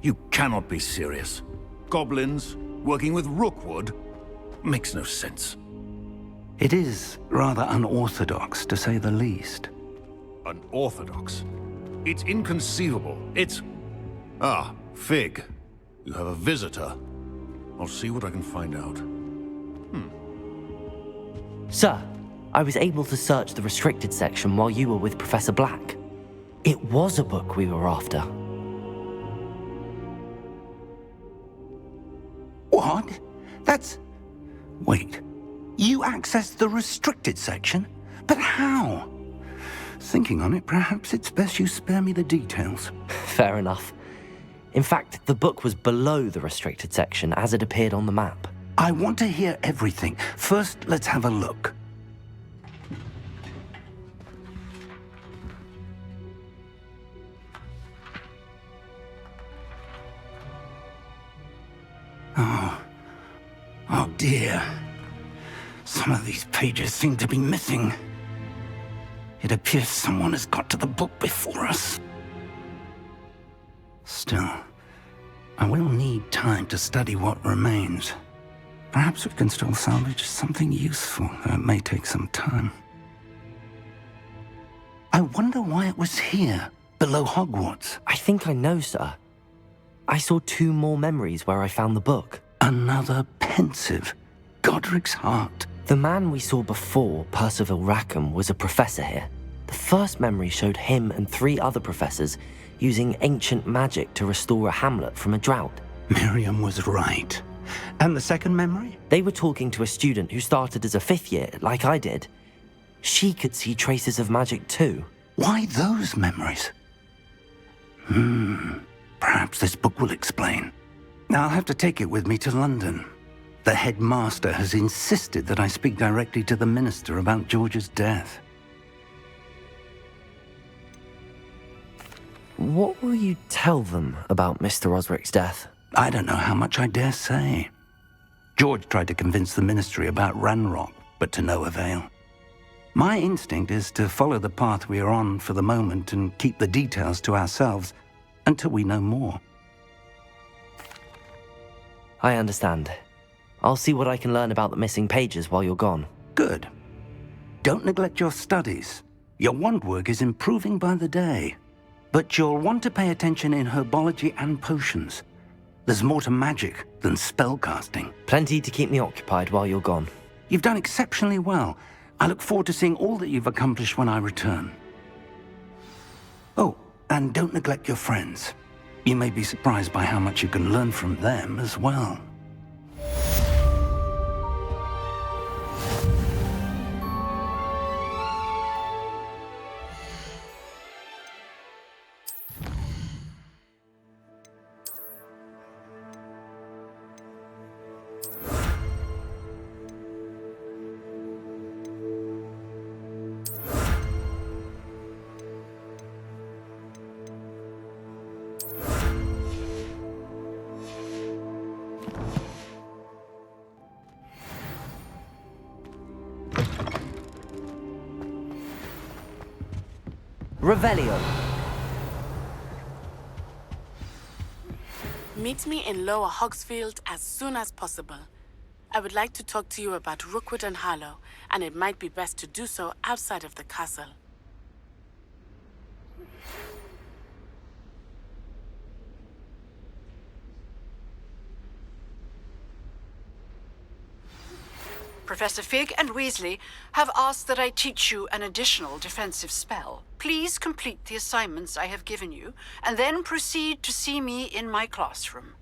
You cannot be serious. Goblins working with Rookwood? Makes no sense. It is rather unorthodox, to say the least. Unorthodox? It's inconceivable. It's... Ah, Fig. You have a visitor. I'll see what I can find out. Sir, I was able to search the restricted section while you were with Professor Black. It was a book we were after. What? That's... Wait. You accessed the restricted section? But how? Thinking on it, perhaps it's best you spare me the details. Fair enough. In fact, the book was below the restricted section as it appeared on the map. I want to hear everything. First, let's have a look. Oh dear. Some of these pages seem to be missing. It appears someone has got to the book before us. Still, I will need time to study what remains. Perhaps we can still salvage something useful, though it may take some time. I wonder why it was here, below Hogwarts. I think I know, sir. I saw 2 more memories where I found the book. Another pensive. Godric's heart. The man we saw before, Percival Rackham, was a professor here. The first memory showed him and 3 other professors using ancient magic to restore a hamlet from a drought. Miriam was right. And the second memory? They were talking to a student who started as a 5th year, like I did. She could see traces of magic too. Why those memories? Perhaps this book will explain. I'll have to take it with me to London. The headmaster has insisted that I speak directly to the minister about George's death. What will you tell them about Mr. Osric's death? I don't know how much I dare say. George tried to convince the ministry about Ranrock, but to no avail. My instinct is to follow the path we are on for the moment and keep the details to ourselves until we know more. I understand. I'll see what I can learn about the missing pages while you're gone. Good. Don't neglect your studies. Your wand work is improving by the day. But you'll want to pay attention in herbology and potions. There's more to magic than spellcasting. Plenty to keep me occupied while you're gone. You've done exceptionally well. I look forward to seeing all that you've accomplished when I return. Oh, and don't neglect your friends. You may be surprised by how much you can learn from them as well. Revelio. Meet me in Lower Hogsfield as soon as possible. I would like to talk to you about Rookwood and Harlow, and it might be best to do so outside of the castle. Professor Fig and Weasley have asked that I teach you an additional defensive spell. Please complete the assignments I have given you, and then proceed to see me in my classroom.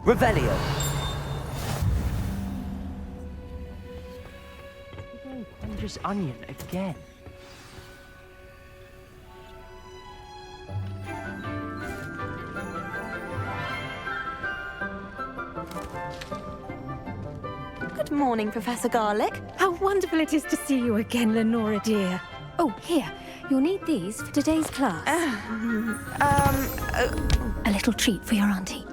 Revelio. Wondrous onion again. Good morning, Professor Garlic. How wonderful it is to see you again, Lenora dear. Oh, here. You'll need these for today's class. A little treat for your auntie.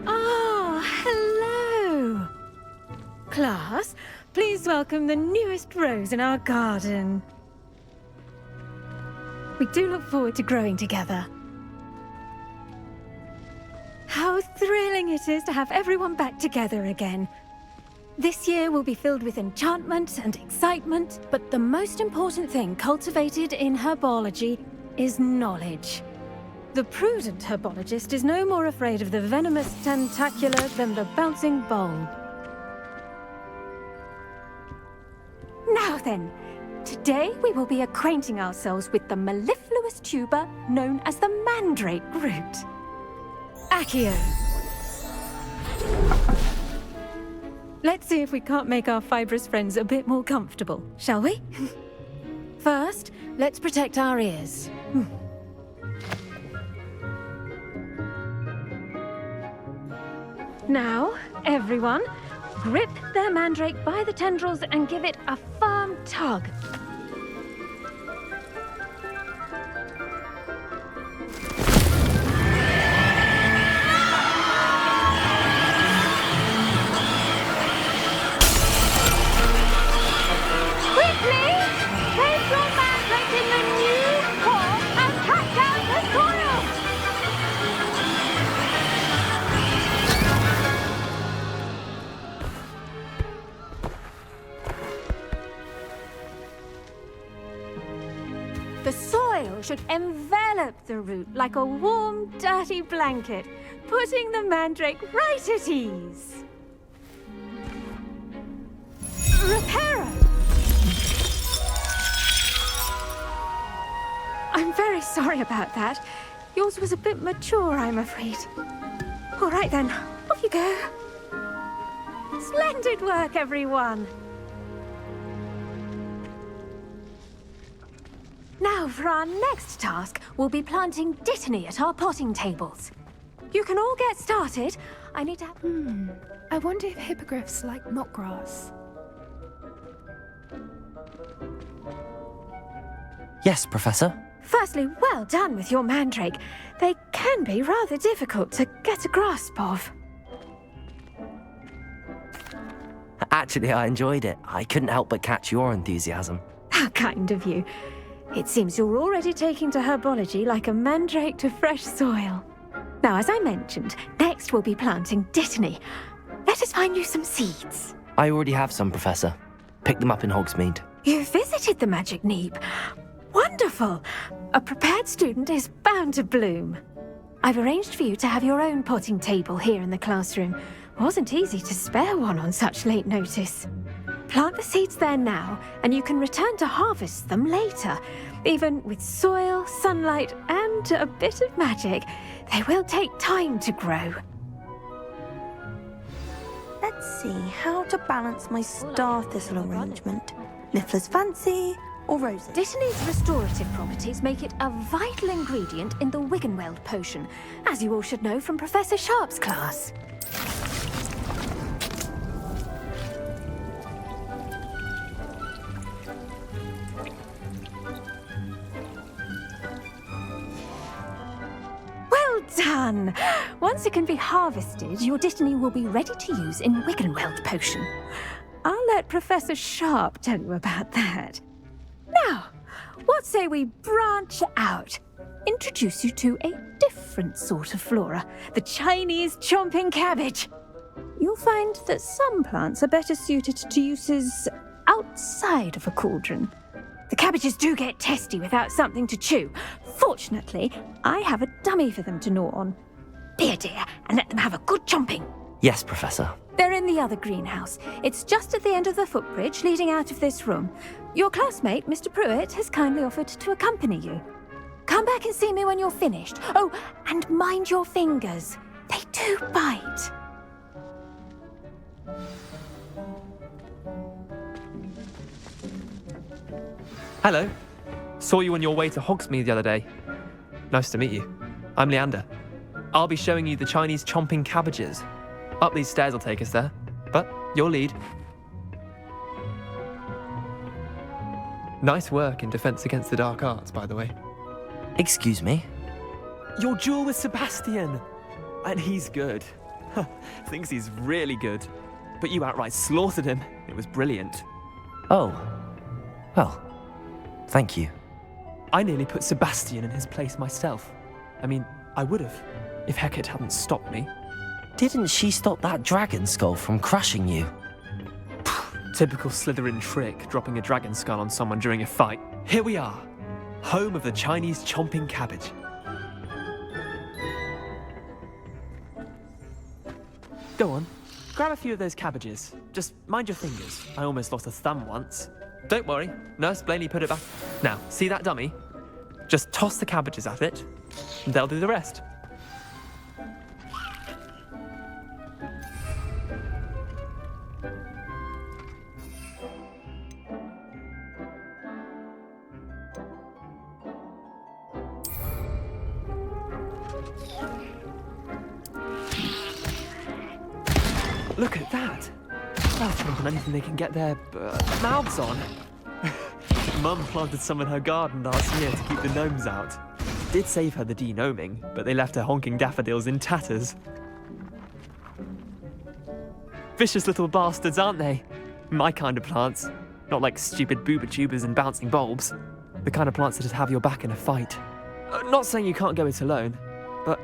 Ah, hello. Class, please welcome the newest rose in our garden. We do look forward to growing together. How thrilling it is to have everyone back together again. This year will be filled with enchantment and excitement, but the most important thing cultivated in herbology is knowledge. The prudent herbologist is no more afraid of the venomous tentacular than the bouncing bulb. Now then, today we will be acquainting ourselves with the mellifluous tuber known as the mandrake root. Accio. Let's see if we can't make our fibrous friends a bit more comfortable, shall we? First, let's protect our ears. Now, everyone, grip their mandrake by the tendrils and give it a firm tug. The soil should envelop the root like a warm, dirty blanket, putting the mandrake right at ease. Reparo! I'm very sorry about that. Yours was a bit mature, I'm afraid. All right then, off you go. Splendid work, everyone! Now, for our next task, we'll be planting dittany at our potting tables. You can all get started. I need to have... I wonder if hippogriffs like knotgrass. Yes, Professor. Firstly, well done with your mandrake. They can be rather difficult to get a grasp of. Actually, I enjoyed it. I couldn't help but catch your enthusiasm. How kind of you. It seems you're already taking to herbology like a mandrake to fresh soil. Now, as I mentioned, next we'll be planting dittany. Let us find you some seeds. I already have some, Professor. Picked them up in Hogsmeade. You visited the Magic Neep. Wonderful! A prepared student is bound to bloom. I've arranged for you to have your own potting table here in the classroom. Wasn't easy to spare one on such late notice. Plant the seeds there now, and you can return to harvest them later. Even with soil, sunlight, and a bit of magic, they will take time to grow. Let's see how to balance my star thistle arrangement. Niffler's fancy or roses? Dittany's restorative properties make it a vital ingredient in the Wiggenweld potion, as you all should know from Professor Sharp's class. Done! Once it can be harvested, your dittany will be ready to use in Wiggenweld potion. I'll let Professor Sharp tell you about that. Now, what say we branch out? Introduce you to a different sort of flora, the Chinese chomping cabbage. You'll find that some plants are better suited to uses outside of a cauldron. The cabbages do get testy without something to chew. Fortunately, I have a dummy for them to gnaw on. Be a dear and let them have a good chomping. Yes, Professor. They're in the other greenhouse. It's just at the end of the footbridge leading out of this room. Your classmate, Mr. Pruitt, has kindly offered to accompany you. Come back back and see me when you're finished. Oh, and mind your fingers. They do bite. Hello. Saw you on your way to Hogsmeade the other day. Nice to meet you. I'm Leander. I'll be showing you the Chinese chomping cabbages. Up these stairs will take us there, but your lead. Nice work in Defense Against the Dark Arts, by the way. Excuse me? Your duel with Sebastian! And he's good. Thinks he's really good. But you outright slaughtered him. It was brilliant. Oh. Well, thank you. I nearly put Sebastian in his place myself. I mean, I would have, if Hecate hadn't stopped me. Didn't she stop that dragon skull from crushing you? Typical Slytherin trick, dropping a dragon skull on someone during a fight. Here we are, home of the Chinese chomping cabbage. Go on, grab a few of those cabbages. Just mind your fingers. I almost lost a thumb once. Don't worry, Nurse Blaney put it back. Now, see that dummy? Just toss the cabbages at it, and they'll do the rest. Look at that! They'll jump on anything they can get their mouths on. Mum planted some in her garden last year to keep the gnomes out. Did save her the de-gnoming, but they left her honking daffodils in tatters. Vicious little bastards, aren't they? My kind of plants. Not like stupid booba tubers and bouncing bulbs. The kind of plants that'd have your back in a fight. Not saying you can't go it alone, but,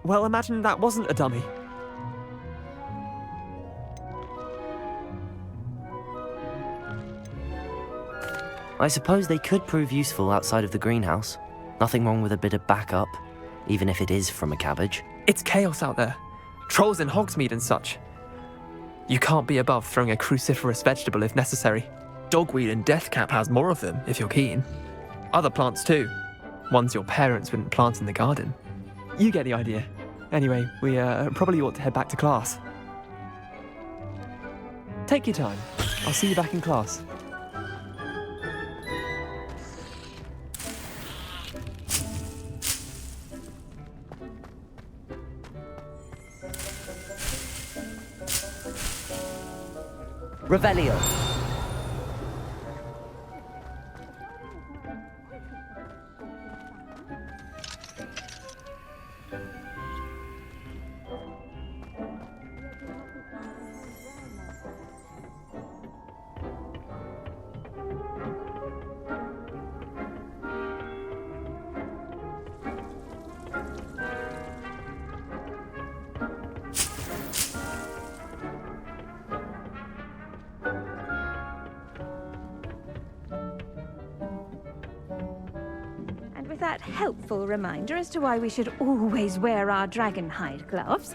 well, imagine that wasn't a dummy. I suppose they could prove useful outside of the greenhouse. Nothing wrong with a bit of backup, even if it is from a cabbage. It's chaos out there. Trolls in Hogsmeade and such. You can't be above throwing a cruciferous vegetable if necessary. Dogweed and deathcap has more of them, if you're keen. Other plants too. Ones your parents wouldn't plant in the garden. You get the idea. Anyway, we probably ought to head back to class. Take your time. I'll see you back in class. Revelio. That helpful reminder as to why we should always wear our dragonhide gloves,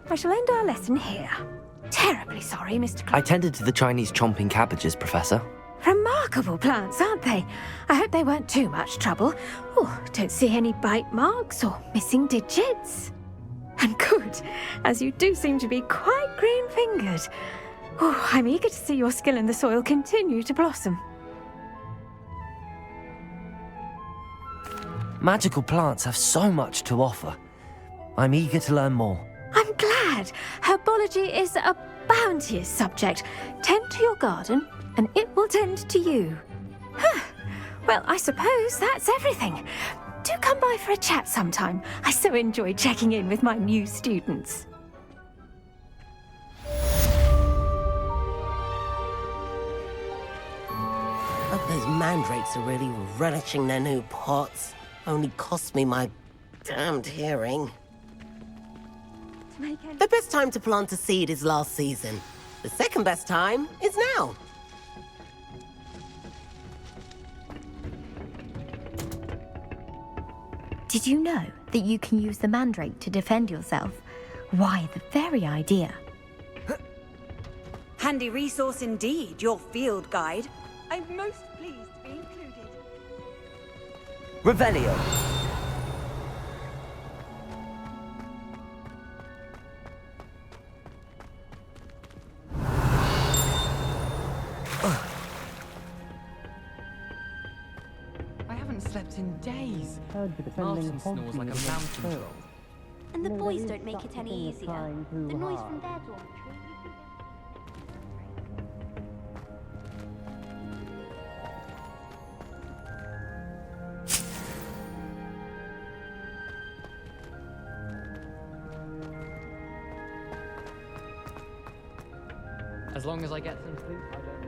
I shall end our lesson here. Terribly sorry, Mr. I tended to the Chinese chomping cabbages, Professor. Remarkable plants, aren't they? I hope they weren't too much trouble. Oh, don't see any bite marks or missing digits. And good, as you do seem to be quite green-fingered. Oh, I'm eager to see your skill in the soil continue to blossom. Magical plants have so much to offer. I'm eager to learn more. I'm glad. Herbology is a bounteous subject. Tend to your garden, and it will tend to you. Well, I suppose that's everything. Do come by for a chat sometime. I so enjoy checking in with my new students. Hope those mandrakes are really relishing their new pots. Only cost me my damned hearing. The best time to plant a seed is last season. The second best time is now. Did you know that you can use the mandrake to defend yourself? Why, the very idea. Handy resource indeed, your field guide. I'm most pleased to be included. Revelio. Martin snores like a mountain troll. And the boys don't make it any easier. The noise from their dormitory. As long as I get some sleep, I don't mind.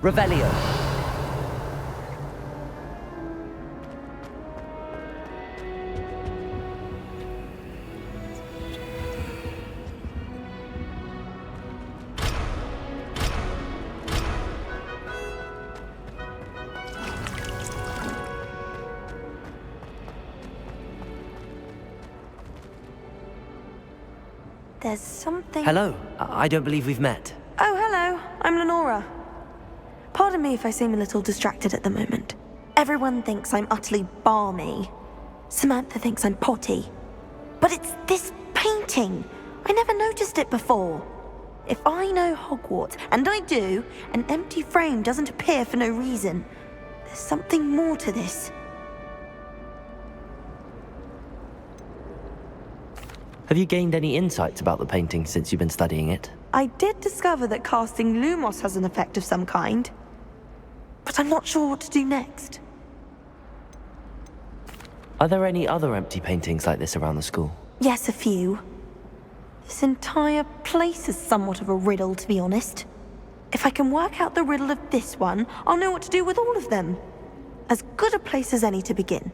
Revelio. There's something... Hello. I don't believe we've met. Oh, hello. I'm Lenora. Pardon me if I seem a little distracted at the moment. Everyone thinks I'm utterly balmy. Samantha thinks I'm potty. But it's this painting. I never noticed it before. If I know Hogwarts, and I do, an empty frame doesn't appear for no reason. There's something more to this. Have you gained any insights about the painting since you've been studying it? I did discover that casting Lumos has an effect of some kind. But I'm not sure what to do next. Are there any other empty paintings like this around the school? Yes, a few. This entire place is somewhat of a riddle, to be honest. If I can work out the riddle of this one, I'll know what to do with all of them. As good a place as any to begin.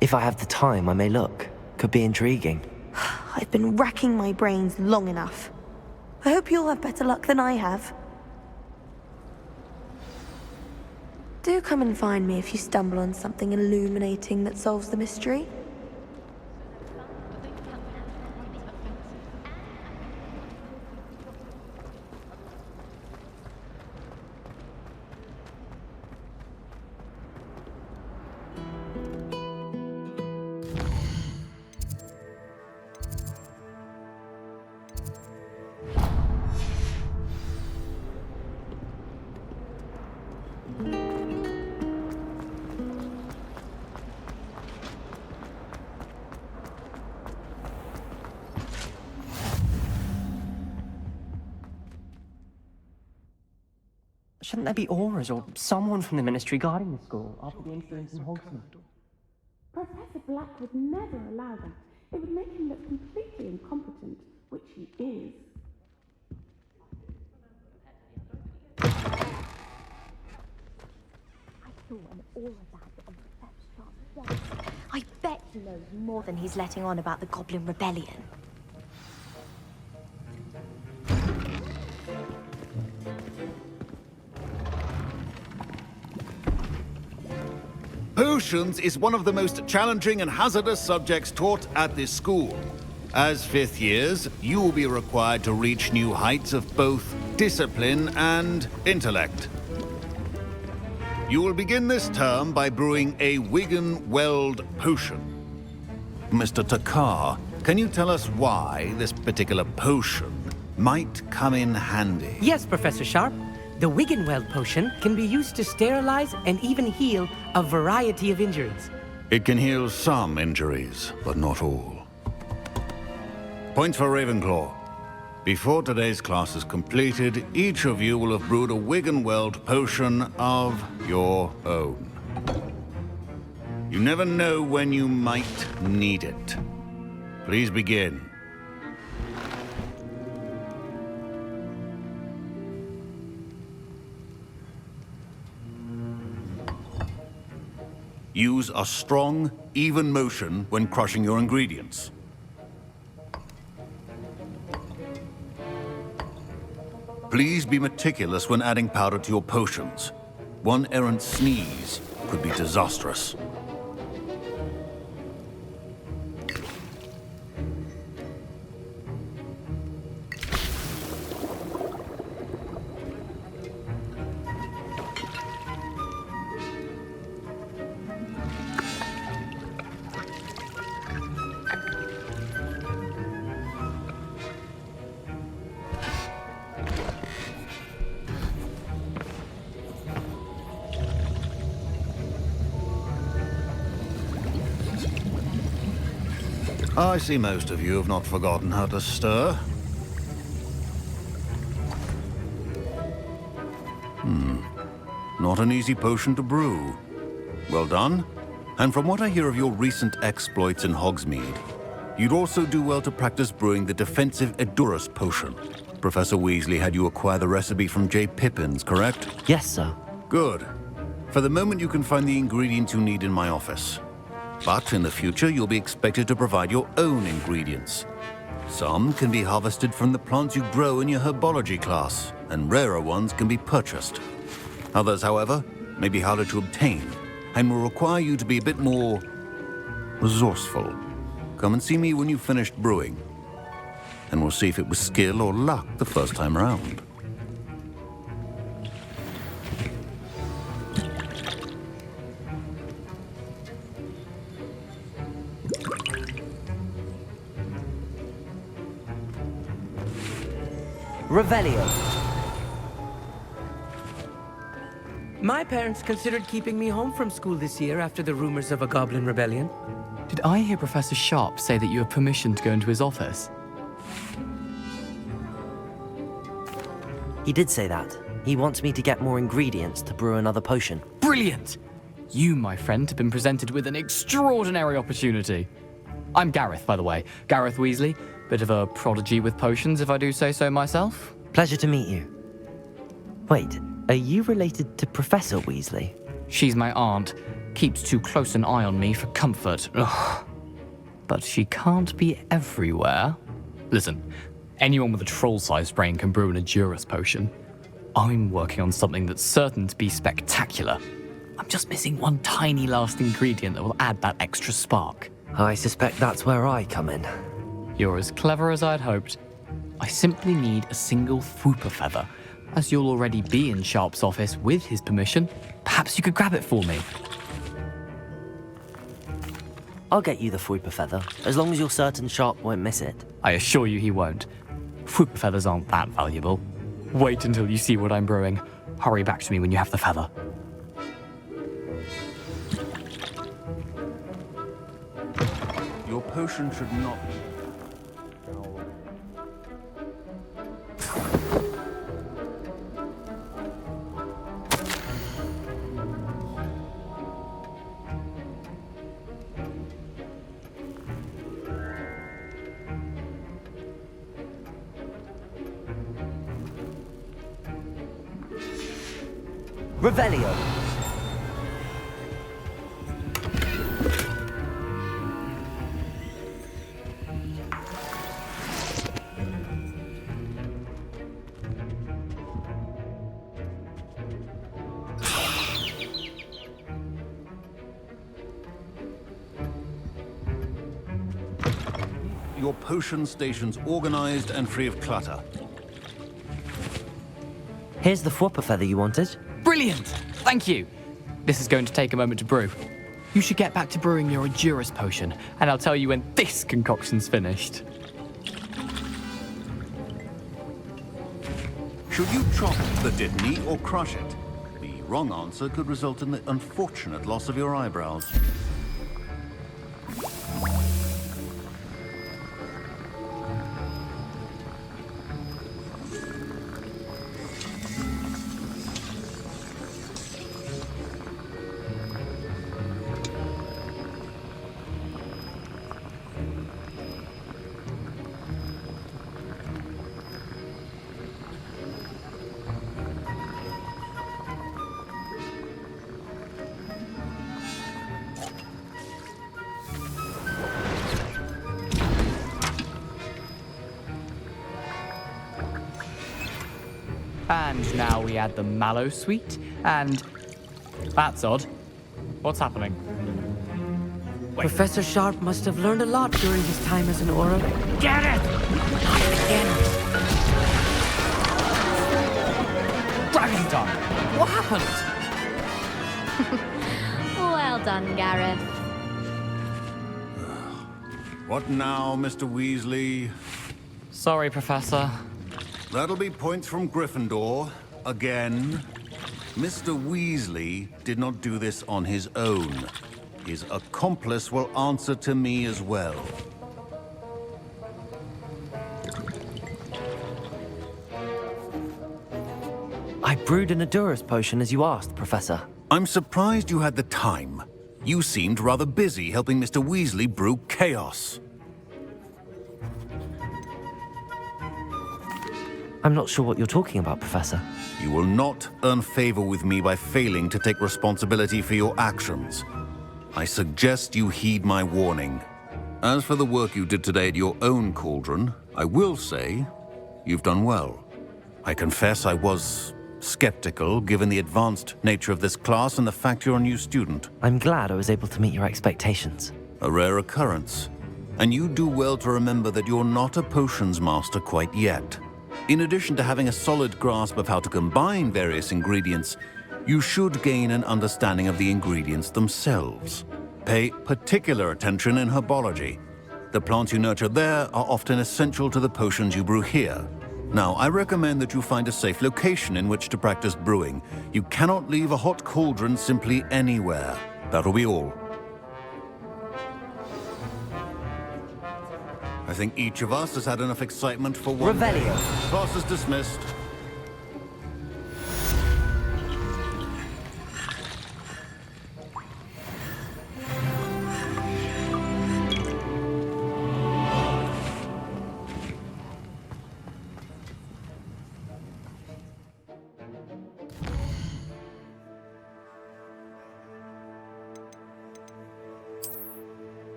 If I have the time, I may look. Could be intriguing. I've been racking my brains long enough. I hope you'll have better luck than I have. Do come and find me if you stumble on something illuminating that solves the mystery. Shouldn't there be auras or someone from the ministry guarding the school after the incident in Hogsmeade? Professor Black would never allow that. It would make him look completely incompetent, which he is. I saw an aura badge on Professor Sharp's desk. I bet he knows more than he's letting on about the Goblin Rebellion. Potions is one of the most challenging and hazardous subjects taught at this school. As fifth years, you will be required to reach new heights of both discipline and intellect. You will begin this term by brewing a Wiggenweld potion. Mr. Takar, can you tell us why this particular potion might come in handy? Yes, Professor Sharp. The Wiggenweld potion can be used to sterilize and even heal a variety of injuries. It can heal some injuries, but not all. Points for Ravenclaw. Before today's class is completed, each of you will have brewed a Wiggenweld potion of your own. You never know when you might need it. Please begin. Use a strong, even motion when crushing your ingredients. Please be meticulous when adding powder to your potions. One errant sneeze could be disastrous. I see most of you have not forgotten how to stir. Not an easy potion to brew. Well done. And from what I hear of your recent exploits in Hogsmeade, you'd also do well to practice brewing the defensive Edurus potion. Professor Weasley had you acquire the recipe from J. Pippin's, correct? Yes, sir. Good. For the moment, you can find the ingredients you need in my office. But in the future, you'll be expected to provide your own ingredients. Some can be harvested from the plants you grow in your Herbology class, and rarer ones can be purchased. Others, however, may be harder to obtain, and will require you to be a bit more resourceful. Come and see me when you've finished brewing, and we'll see if it was skill or luck the first time around. Revelio. My parents considered keeping me home from school this year after the rumors of a goblin rebellion. Did I hear Professor Sharp say that you have permission to go into his office? He did say that. He wants me to get more ingredients to brew another potion. Brilliant! You, my friend, have been presented with an extraordinary opportunity. I'm Gareth, by the way. Gareth Weasley. Bit of a prodigy with potions, if I do say so myself. Pleasure to meet you. Wait, are you related to Professor Weasley? She's my aunt. Keeps too close an eye on me for comfort. Ugh. But she can't be everywhere. Listen, anyone with a troll-sized brain can brew an Edurus potion. I'm working on something that's certain to be spectacular. I'm just missing one tiny last ingredient that will add that extra spark. I suspect that's where I come in. You're as clever as I'd hoped. I simply need a single Fwooper feather. As you'll already be in Sharp's office with his permission, perhaps you could grab it for me. I'll get you the Fwooper feather, as long as you're certain Sharp won't miss it. I assure you he won't. Fwooper feathers aren't that valuable. Wait until you see what I'm brewing. Hurry back to me when you have the feather. Your potion should not... Revelio. Your potion station's organized and free of clutter. Here's the Fwooper feather you wanted. Brilliant! Thank you! This is going to take a moment to brew. You should get back to brewing your Edurus potion, and I'll tell you when this concoction's finished. Should you chop the Dittany or crush it? The wrong answer could result in the unfortunate loss of your eyebrows. And now we add the mallow sweet, and... That's odd. What's happening? Wait. Professor Sharp must have learned a lot during his time as an Auror. Get it! Not again! Dragon Tongue! What happened? Well done, Gareth. What now, Mr. Weasley? Sorry, Professor. That'll be points from Gryffindor. Again. Mr. Weasley did not do this on his own. His accomplice will answer to me as well. I brewed an Adurus potion as you asked, Professor. I'm surprised you had the time. You seemed rather busy helping Mr. Weasley brew chaos. I'm not sure what you're talking about, Professor. You will not earn favor with me by failing to take responsibility for your actions. I suggest you heed my warning. As for the work you did today at your own cauldron, I will say you've done well. I confess I was skeptical, given the advanced nature of this class and the fact you're a new student. I'm glad I was able to meet your expectations. A rare occurrence. And you do well to remember that you're not a potions master quite yet. In addition to having a solid grasp of how to combine various ingredients, you should gain an understanding of the ingredients themselves. Pay particular attention in Herbology. The plants you nurture there are often essential to the potions you brew here. Now, I recommend that you find a safe location in which to practice brewing. You cannot leave a hot cauldron simply anywhere. That'll be all. I think each of us has had enough excitement for one day. Revelio. Class is dismissed.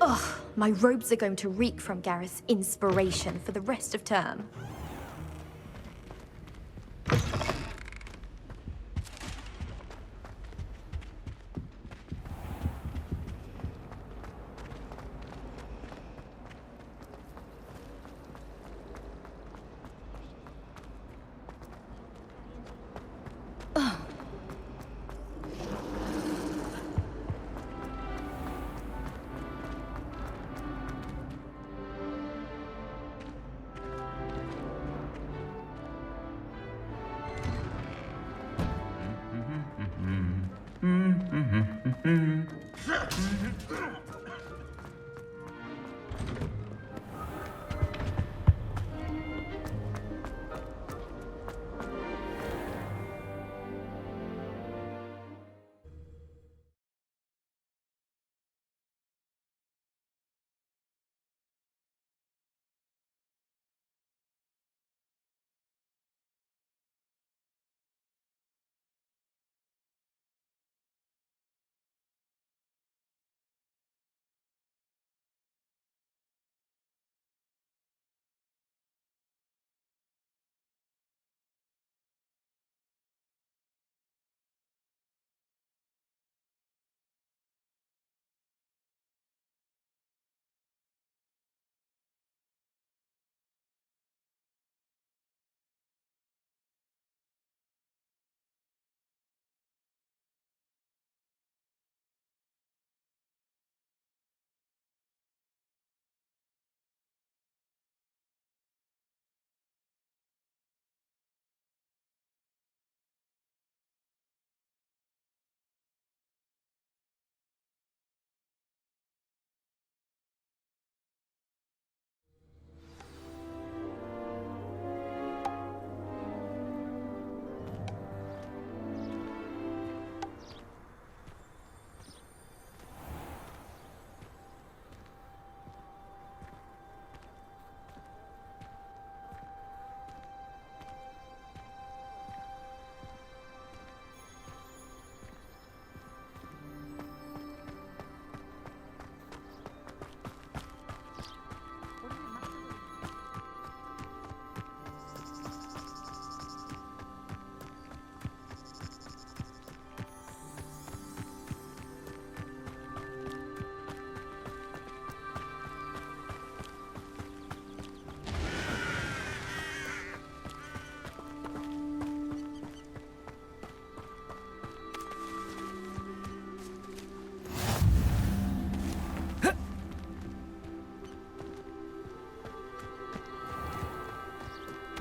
Ugh, my robes are going to reek from Gareth's inspiration for the rest of term.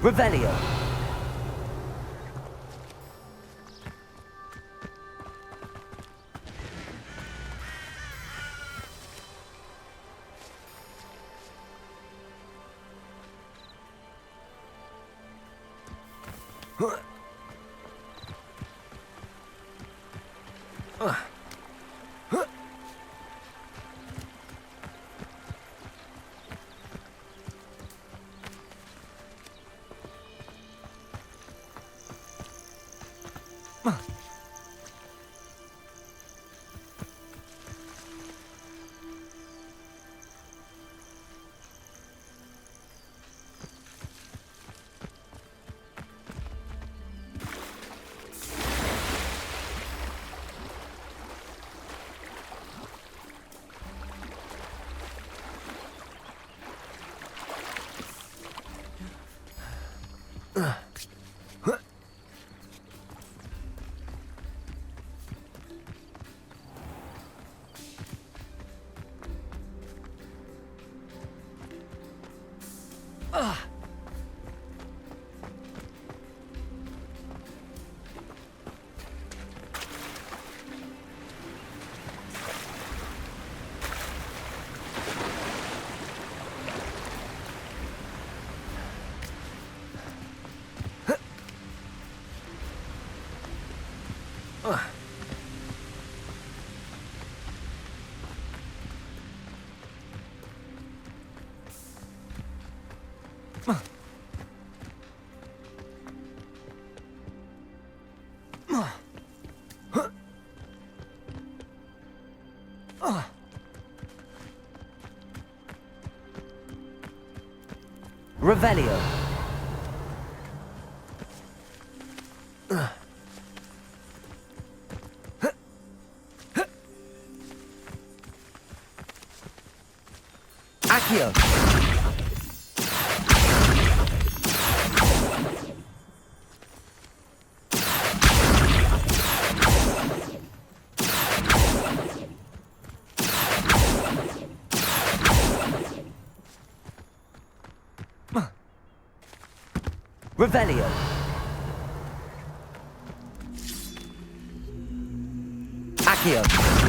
Revelio. Revelio. Accio. Revelio. Accio.